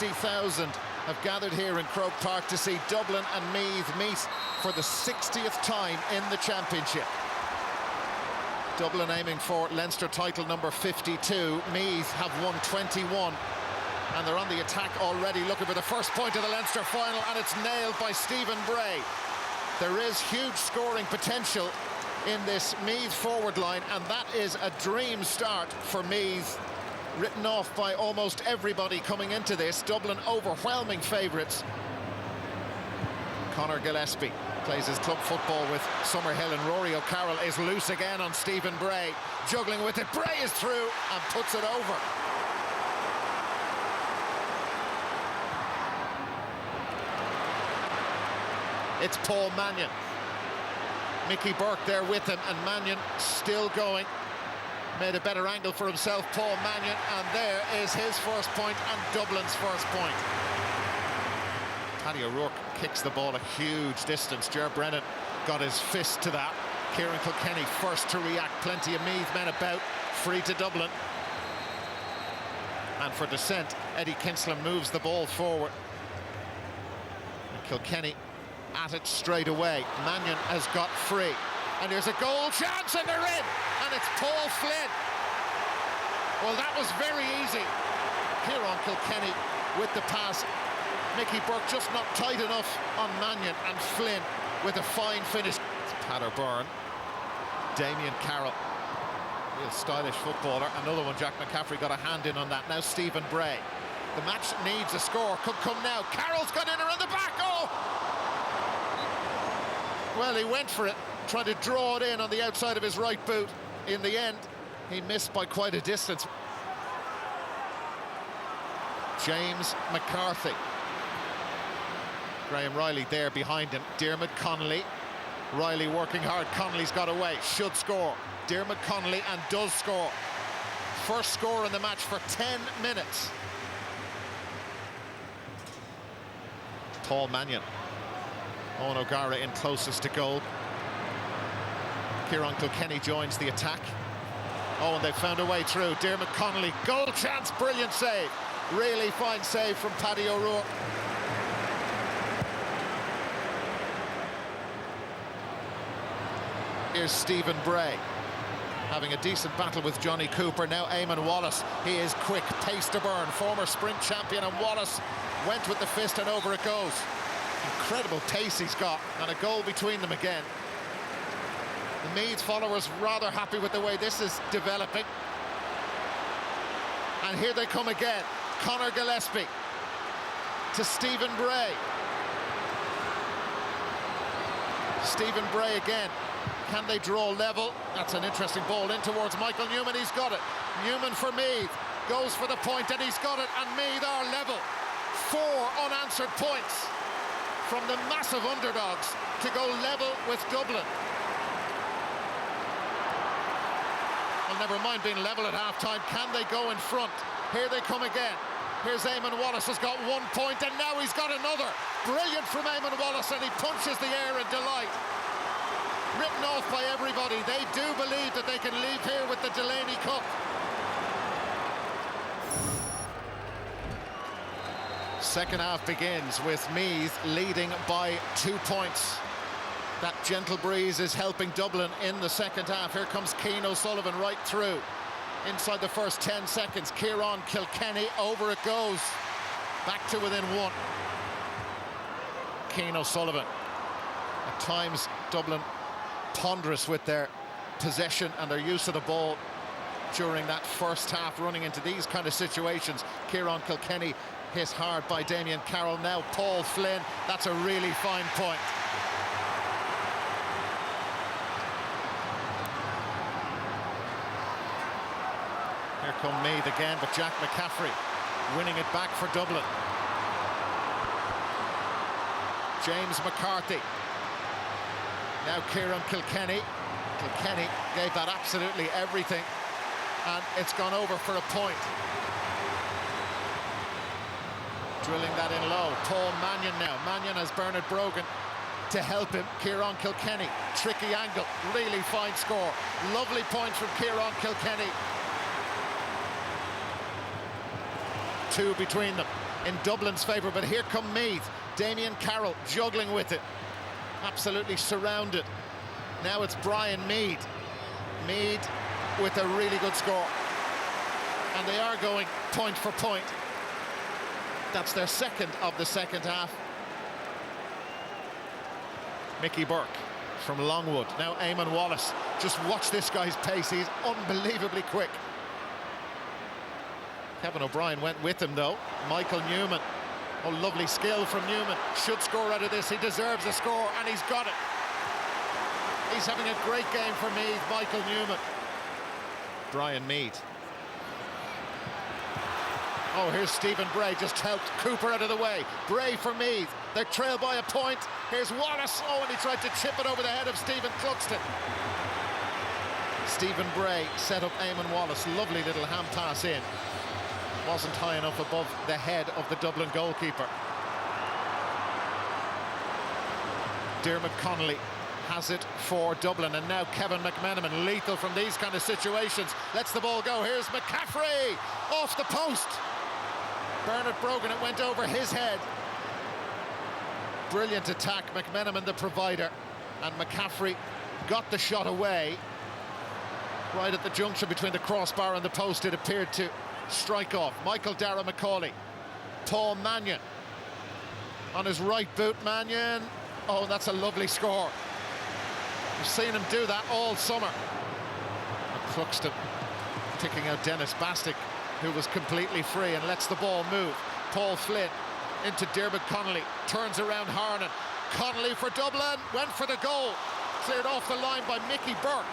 60,000 have gathered here in Croke Park to see Dublin and Meath meet for the 60th time in the championship. Dublin aiming for Leinster title number 52. Meath have won 21, and they're on the attack already, looking for the first point of the Leinster final, and it's nailed by Stephen Bray. There is huge scoring potential in this Meath forward line, and that is a dream start for Meath. Written off by almost everybody coming into this. Dublin overwhelming favourites. Conor Gillespie plays his club football with Summerhill, and Rory O'Carroll is loose again on Stephen Bray. Juggling with it, Bray is through and puts it over. It's Paul Mannion. Mickey Burke there with him, and Mannion still going. Made a better angle for himself, Paul Mannion, and there is his first point and Dublin's first point. Paddy O'Rourke kicks the ball a huge distance. Ger Brennan got his fist to that. Kieran Kilkenny first to react. Plenty of Meath men about, free to Dublin. And for dissent, Eddie Kinsella moves the ball forward. And Kilkenny at it straight away. Mannion has got free. And there's a goal chance, and they're in! And it's Paul Flynn. Well, that was very easy. Kieran Kilkenny with the pass. Mickey Burke just not tight enough on Mannion, and Flynn with a fine finish. It's Peadar Byrne. Damien Carroll, real stylish footballer. Another one, Jack McCaffrey got a hand in on that. Now Stephen Bray. The match needs a score. Could come now. Carroll's got in around the back. Oh! Well, he went for it, trying to draw it in on the outside of his right boot. In the end, he missed by quite a distance. James McCarthy. Graham Riley there behind him. Diarmuid Connolly. Riley working hard. Connolly's got away. Should score. Diarmuid Connolly, and does score. First score in the match for 10 minutes. Paul Mannion. Owen O'Gara in closest to goal. Kieran Kilkenny joins the attack. Oh, and they've found a way through. Diarmuid Connolly, goal chance, brilliant save. Really fine save from Paddy O'Rourke. Here's Stephen Bray, having a decent battle with Johnny Cooper. Now Eamon Wallace, he is quick, pace to burn. Former sprint champion, and Wallace went with the fist, and over it goes. Incredible pace he's got, and a goal between them again. The Meath followers rather happy with the way this is developing. And here they come again. Conor Gillespie to Stephen Bray. Stephen Bray again. Can they draw level? That's an interesting ball in towards Michael Newman. He's got it. Newman for Meath. Goes for the point, and he's got it. And Meath are level. 4 unanswered points from the massive underdogs to go level with Dublin. Well, never mind being level at half-time. Can they go in front? Here they come again. Here's Eamon Wallace, has got 1 point, and now he's got another. Brilliant from Eamon Wallace, and he punches the air in delight. Written off by everybody. They do believe that they can leave here with the Delaney Cup. Second half begins with Meath leading by 2 points. That gentle breeze is helping Dublin in the second half. Here comes Cian O'Sullivan right through. Inside the first 10 seconds, Kieran Kilkenny, over it goes. Back to within 1. Cian O'Sullivan. At times, Dublin ponderous with their possession and their use of the ball during that first half, running into these kind of situations. Kieran Kilkenny hit hard by Damien Carroll. Now Paul Flynn. That's a really fine point. Here come Meath again, but Jack McCaffrey winning it back for Dublin. James McCarthy. Now Kieran Kilkenny. Kilkenny gave that absolutely everything, and it's gone over for a point. Drilling that in low. Paul Mannion now. Mannion has Bernard Brogan to help him. Kieran Kilkenny. Tricky angle. Really fine score. Lovely point from Kieran Kilkenny. 2 between them. in Dublin's favour, but here come Meath. Damien Carroll juggling with it, absolutely surrounded. Now it's Brian Mead. Mead with a really good score, and they are going point for point. That's their second of the second half. Mickey Burke from Longwood. Now Eamon Wallace. Just watch this guy's pace. He's unbelievably quick. Kevin O'Brien went with him, though. Michael Newman. Oh, lovely skill from Newman. Should score out of this. He deserves a score, and he's got it. He's having a great game for Meath, Michael Newman. Brian Mead. Oh, here's Stephen Bray, just helped Cooper out of the way. Bray for Meath. They're trailed by a point. Here's Wallace. Oh, and he tried to chip it over the head of Stephen Cluxton. Stephen Bray set up Eamon Wallace. Lovely little hand pass in. Wasn't high enough above the head of the Dublin goalkeeper. Dermot Connolly has it for Dublin, and now Kevin McMenamin, lethal from these kind of situations, lets the ball go. Here's McCaffrey off the post. Bernard Brogan, it went over his head. Brilliant attack, McMenamin the provider, and McCaffrey got the shot away. Right at the junction between the crossbar and the post, it appeared to strike off. Michael Dara McCauley. Paul Mannion on his right boot. Mannion. Oh, that's a lovely score. We've seen him do that all summer. And Cluxton picking out Dennis Bastick, who was completely free, and lets the ball move. Paul Flynn into Dermot Connolly, turns around Harnan. Connolly for Dublin, went for the goal. Cleared off the line by Mickey Burke,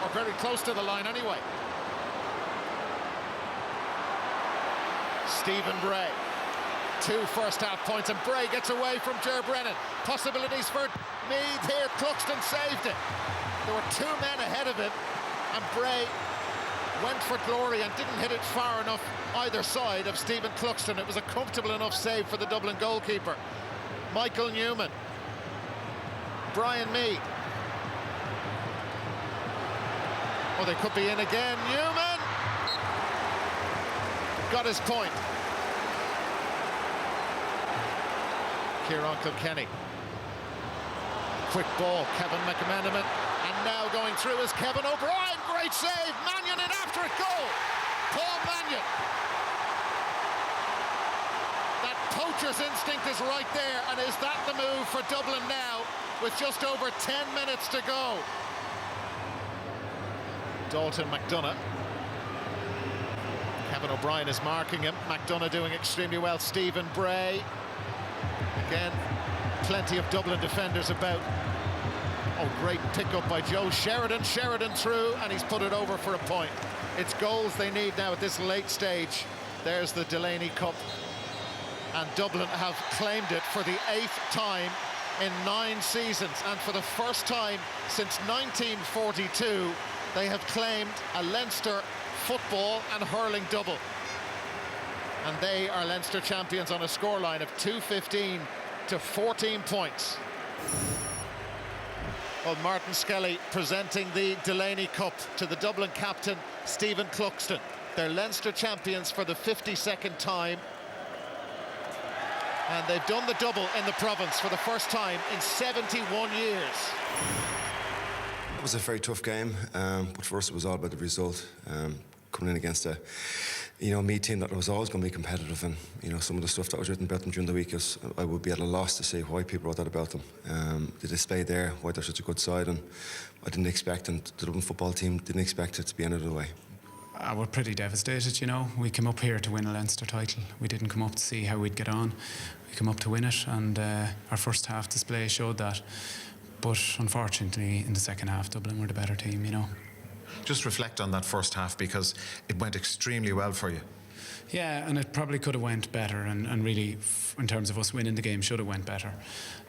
or very close to the line anyway. Stephen Bray, 2 first-half points, and Bray gets away from Ger Brennan. Possibilities for Meath here. Cluxton saved it. There were 2 men ahead of him, and Bray went for glory and didn't hit it far enough either side of Stephen Cluxton. It was a comfortable enough save for the Dublin goalkeeper. Michael Newman. Brian Mead. Oh, they could be in again. Newman got his point. Kieran Kilkenny. Quick ball, Kevin McMenamin. And now going through is Kevin O'Brien. Great save. Mannion in after it. Goal. Paul Mannion. That poacher's instinct is right there. And is that the move for Dublin now with just over 10 minutes to go? Dalton McDonough. Kevin O'Brien is marking him. McDonough doing extremely well. Stephen Bray. Again, plenty of Dublin defenders about. Oh, great pick-up by Joe Sheridan. Sheridan through, and he's put it over for a point. It's goals they need now at this late stage. There's the Delaney Cup. And Dublin have claimed it for the 8th time in 9 seasons. And for the first time since 1942, they have claimed a Leinster football and hurling double. And they are Leinster champions on a scoreline of 2-15 to 14 points. Well, Martin Skelly presenting the Delaney Cup to the Dublin captain, Stephen Cluxton. They're Leinster champions for the 52nd time. And they've done the double in the province for the first time in 71 years. It was a very tough game, but for us it was all about the result. Coming in against a Meath team that was always going to be competitive, and some of the stuff that was written about them during the week, I would be at a loss to see why people wrote that about them. The display there, why they're such a good side, and I didn't expect, and the Dublin football team didn't expect it to be any other way. We're pretty devastated, We came up here to win a Leinster title. We didn't come up to see how we'd get on. We came up to win it, and our first half display showed that. But unfortunately, in the second half, Dublin were the better team, Just reflect on that first half, because it went extremely well for you. Yeah, and it probably could have went better, and really, in terms of us winning the game, should have went better.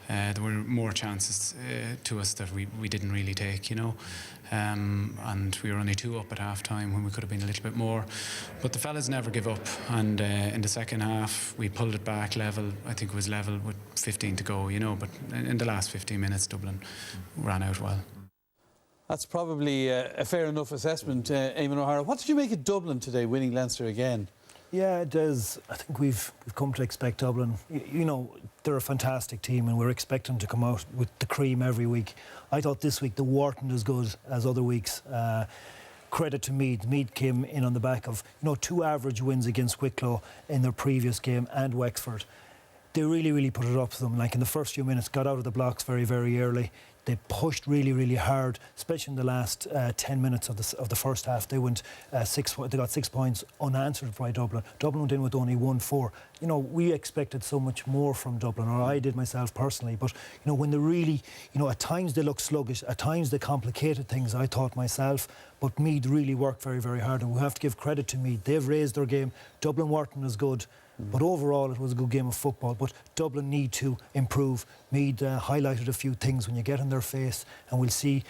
There were more chances to us that we didn't really take, and we were only 2 up at half-time when we could have been a little bit more. But the fellas never give up, and in the second half, we pulled it back level. I think it was level with 15 to go, but in the last 15 minutes, Dublin ran out well. That's probably a fair enough assessment, Eamon O'Hara. What did you make of Dublin today, winning Leinster again? Yeah, it does. I think we've come to expect Dublin. You know, they're a fantastic team, and we're expecting to come out with the cream every week. I thought this week the weren't as good as other weeks. Credit to Meath. Meath came in on the back of 2 average wins against Wicklow in their previous game and Wexford. They really put it up to them. Like in the first few minutes, got out of the blocks very early. They pushed really hard, especially in the last 10 minutes of the first half. They went they got 6 points unanswered by Dublin. Dublin went in with only 1-4. We expected so much more from Dublin, or I did myself personally. But when they really, at times they look sluggish, at times they complicated things. I thought myself, but Meath really worked very hard, and we have to give credit to Meath. They've raised their game. Dublin weren't as good. But overall, it was a good game of football. But Dublin need to improve. Meath highlighted a few things when you get in their face, and we'll see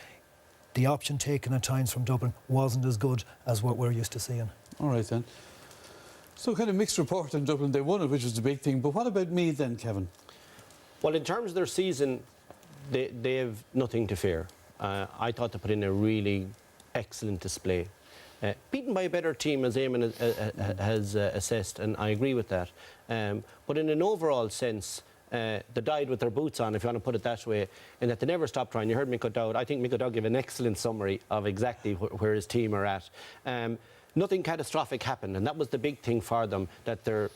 the option taken at times from Dublin wasn't as good as what we're used to seeing. All right, then. So kind of mixed report in Dublin. They won it, which was the big thing. But what about Meath then, Kevin? Well, in terms of their season, they have nothing to fear. I thought they put in a really excellent display. Beaten by a better team, as Eamon has assessed, and I agree with that. But in an overall sense, they died with their boots on, if you want to put it that way, in that they never stopped trying. You heard Mick O'Dowd. I think Mick O'Dowd gave an excellent summary of exactly where his team are at. Nothing catastrophic happened, and that was the big thing for them, that they're